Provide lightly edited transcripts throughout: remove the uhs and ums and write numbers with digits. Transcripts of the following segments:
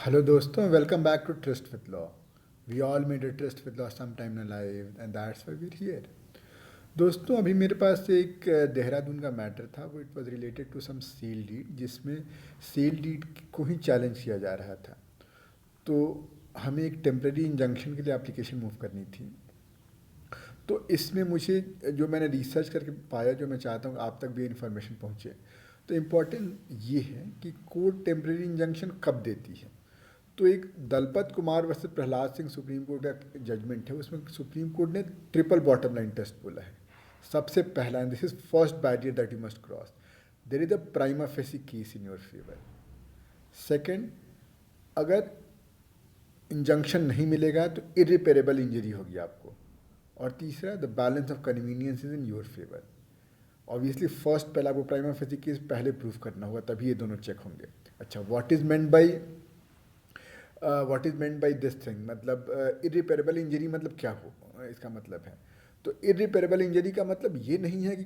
Hello दोस्तों, welcome back to trust with law. We all made a trust with law some time in life and that's why we are here. दोस्तों, अभी मेरे पास एक देहरादून का matter था. वो it was related to some sale deed, जिसमें sale deed को ही चैलेंज किया जा रहा था. तो हमें एक टेम्प्रेरी इंजंक्शन के लिए एप्लीकेशन मूव करनी थी. तो इसमें मुझे जो मैंने रिसर्च करके पाया, जो मैं चाहता हूँ आप तक भी इन्फॉर्मेशन पहुँचे. तो इम्पॉर्टेंट ये है कि कोर्ट टेम्प्रेरी इंजंक्शन कब देती है. तो एक Dalpat Kumar versus Prahlad Singh supreme court का जजमेंट है. उसमें सुप्रीम कोर्ट ने ट्रिपल बॉटम लाइन टेस्ट बोला है. सबसे पहला, and this is first barrier that you must cross, there is a prima facie case in your favour. Second, अगर इंजंक्शन नहीं मिलेगा तो इरिपेरेबल इंजरी होगी आपको. और तीसरा, the balance of convenience is in your favour. Obviously first पहला वो प्राइमा फेसी केस पहले प्रूफ करना होगा, तभी ये दोनों चेक होंगे. अच्छा, what is meant by this thing, मतलब इरिपेरेबल इंजरी मतलब क्या हो, इसका मतलब है. तो इरिपेरेबल इंजरी का मतलब ये नहीं है कि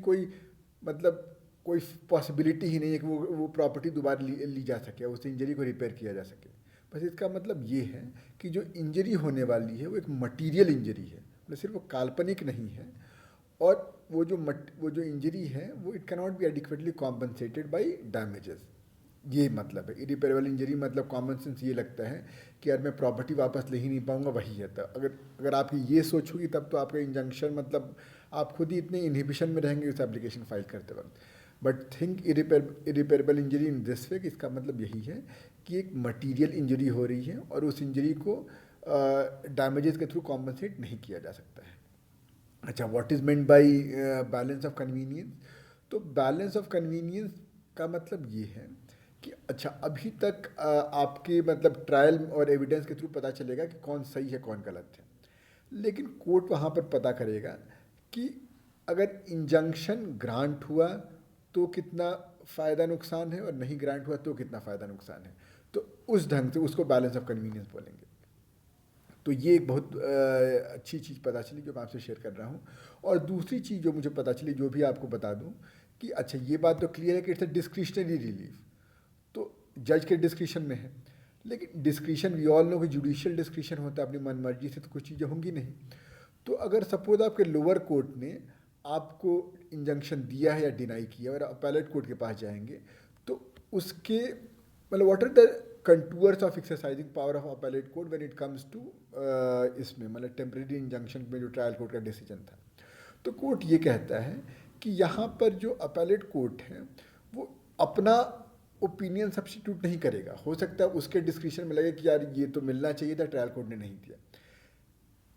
मतलब कोई पॉसिबिलिटी ही नहीं है कि वो प्रॉपर्टी दोबारा ली जा सके, उस इंजरी को रिपेयर किया जा सके. बस इसका मतलब ये है कि जो इंजरी होने वाली है वो एक मटीरियल इंजरी है, मतलब सिर्फ वो काल्पनिक नहीं है. और वो जो इंजरी है वो it cannot be adequately compensated by damages. ये मतलब है इरिपेरेबल इंजरी. मतलब कॉमन सेंस ये लगता है कि यार मैं प्रॉपर्टी वापस ले ही नहीं पाऊंगा, वही है. तो अगर अगर आपकी ये सोच होगी तब तो आपका इंजंक्शन, मतलब आप खुद ही इतने इनहिबिशन में रहेंगे उस एप्लीकेशन फाइल करते वक्त. But think irreparable injury in this way, इसका मतलब यही है कि एक मटीरियल इंजरी हो रही है और उस इंजरी को डैमेजेस के थ्रू कॉम्पनसेट नहीं किया जा सकता है. अच्छा, what is meant by balance of convenience. तो बैलेंस ऑफ कन्वीनियंस का मतलब ये है कि अच्छा, अभी तक आपके मतलब ट्रायल और एविडेंस के थ्रू पता चलेगा कि कौन सही है कौन गलत है. लेकिन कोर्ट वहाँ पर पता करेगा कि अगर इंजंक्शन ग्रांट हुआ तो कितना फ़ायदा नुकसान है और नहीं ग्रांट हुआ तो कितना फ़ायदा नुकसान है. तो उस ढंग से उसको बैलेंस ऑफ कन्वीनियंस बोलेंगे. तो ये एक बहुत अच्छी चीज़ पता चली जो मैं आपसे शेयर कर रहा हूँ. और दूसरी चीज़ जो मुझे पता चली, जो भी आपको बता दूँ, कि अच्छा ये बात तो क्लियर है कि इट्स अ डिस्क्रिशनरी रिलीफ. तो जज के डिस्क्रिशन में है. लेकिन डिस्क्रिशन, वी ऑल नो कि जुडिशियल डिस्क्रिशन होता है, अपनी मन मर्जी से तो कुछ चीज़ें होंगी नहीं. तो अगर सपोज आपके लोअर कोर्ट ने आपको इंजंक्शन दिया है या डिनाई किया और अपैलेट कोर्ट के पास जाएंगे, तो उसके मतलब what are the contours of exercising power of appellate court when it comes to इसमें, मतलब टेम्परेरी इंजंक्शन में जो ट्रायल कोर्ट का डिसीजन था. तो कोर्ट ये कहता है कि यहाँ पर जो अपैलेट कोर्ट है वो अपना ओपिनियन सब्स्टिट्यूट नहीं करेगा. हो सकता है उसके डिस्क्रिप्शन में लगे कि यार ये तो मिलना चाहिए था, ट्रायल कोर्ट ने नहीं दिया,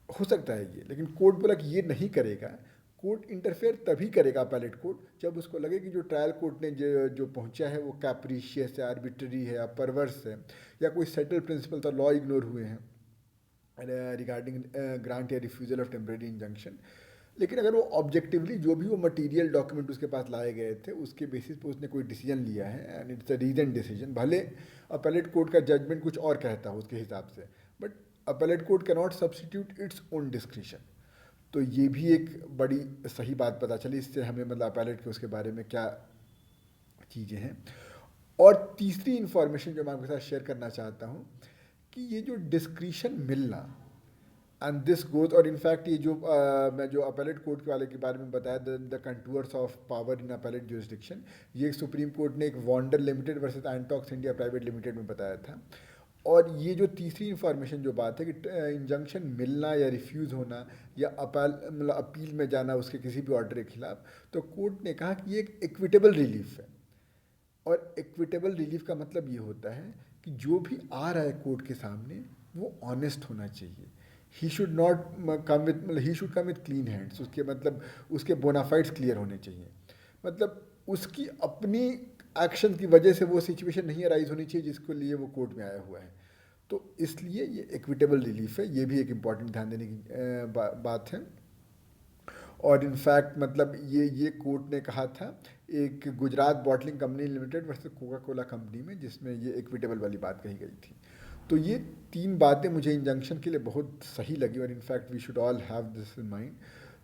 हो सकता है ये. लेकिन कोर्ट बोला कि ये नहीं करेगा. कोर्ट इंटरफेयर तभी करेगा अपैलेट कोर्ट जब उसको लगे कि जो ट्रायल कोर्ट ने जो पहुंचा है वो कैप्रीशियस है, आर्बिट्ररी है या परवर्स है, या कोई सेटल प्रिंसिपल था, लॉ इग्नोर हुए हैं रिगार्डिंग ग्रांट या रिफ्यूजल ऑफ टेम्परेरी इंजंक्शन. लेकिन अगर वो ऑब्जेक्टिवली जो भी वो मटेरियल डॉक्यूमेंट उसके पास लाए गए थे उसके बेसिस पे उसने कोई डिसीजन लिया है and it's a reason decision, भले अपैलेट कोर्ट का जजमेंट कुछ और कहता हो उसके हिसाब से, but appellate court can not substitute its own discretion. तो ये भी एक बड़ी सही बात पता चली. इससे हमें मतलब अपैलेट के उसके बारे में क्या चीज़ें हैं. और तीसरी इंफॉर्मेशन जो मैं आपके साथ शेयर करना चाहता हूँ कि ये जो डिस्क्रिशन मिलना, एंड दिस गोज, और इनफैक्ट ये जो मैं जो अपैलेट कोर्ट वाले के बारे में बताया, the contours of power in appellate jurisdiction, ये सुप्रीम कोर्ट ने एक Wander limited versus Antox India private limited में बताया था. और ये जो तीसरी इंफॉर्मेशन जो बात है कि इंजंक्शन मिलना या रिफ्यूज़ होना या मतलब अपील में जाना उसके किसी भी ऑर्डर के खिलाफ, तो कोर्ट ने कहा कि ये एक इक्विटेबल रिलीफ है. और इक्विटेबल रिलीफ का मतलब ये होता है कि जो भी आ रहा है कोर्ट के सामने वो ऑनेस्ट होना चाहिए. He should not come with, मतलब he should come with clean hands. उसके मतलब उसके बोनाफाइड्स क्लियर होने चाहिए. मतलब उसकी अपनी एक्शन की वजह से वो सिचुएशन नहीं अराइज होनी चाहिए जिसके लिए वो कोर्ट में आया हुआ है. तो इसलिए ये इक्विटेबल रिलीफ है. ये भी एक इम्पॉर्टेंट ध्यान देने की बात है. और इनफैक्ट मतलब ये कोर्ट ने कहा था एक Gujarat bottling company limited versus Coca Cola company में, जिसमें ये इक्विटेबल वाली बात कही गई थी. तो ये तीन बातें मुझे इंजंक्शन के लिए बहुत सही लगी और in fact we should all have this in mind.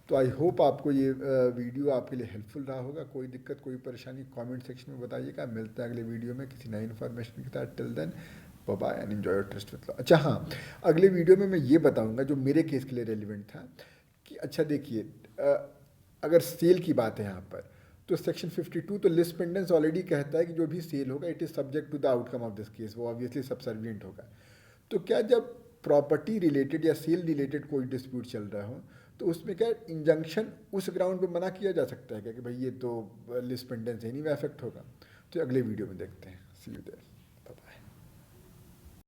तो आई होप आपको ये वीडियो आपके लिए हेल्पफुल रहा होगा. कोई दिक्कत कोई परेशानी कमेंट सेक्शन में बताइएगा. मिलते हैं अगले वीडियो में किसी नई इन्फॉर्मेशन के साथ. Till then, bye and enjoy your trust with law. अच्छा हाँ, अगले वीडियो में मैं ये बताऊंगा जो मेरे केस के लिए रेलिवेंट था कि अच्छा देखिए, अगर सेल की बात है यहाँ पर, तो सेक्शन 52 तो लिस्ट पेंडेंस ऑलरेडी कहता है कि जो भी सेल होगा it is subject to the outcome of this case, वो ऑब्वियसली सबसर्विएंट होगा। तो क्या जब प्रॉपर्टी रिलेटेड या सेल रिलेटेड कोई डिस्प्यूट चल रहा हो तो उसमें क्या इंजंक्शन उस ग्राउंड पे मना किया जा सकता है क्या कि भाई ये तो लिस्ट पेंडेंस है नहीं में अफेक्ट होगा? तो अगले वीडियो में देखते हैं। सी यू देयर।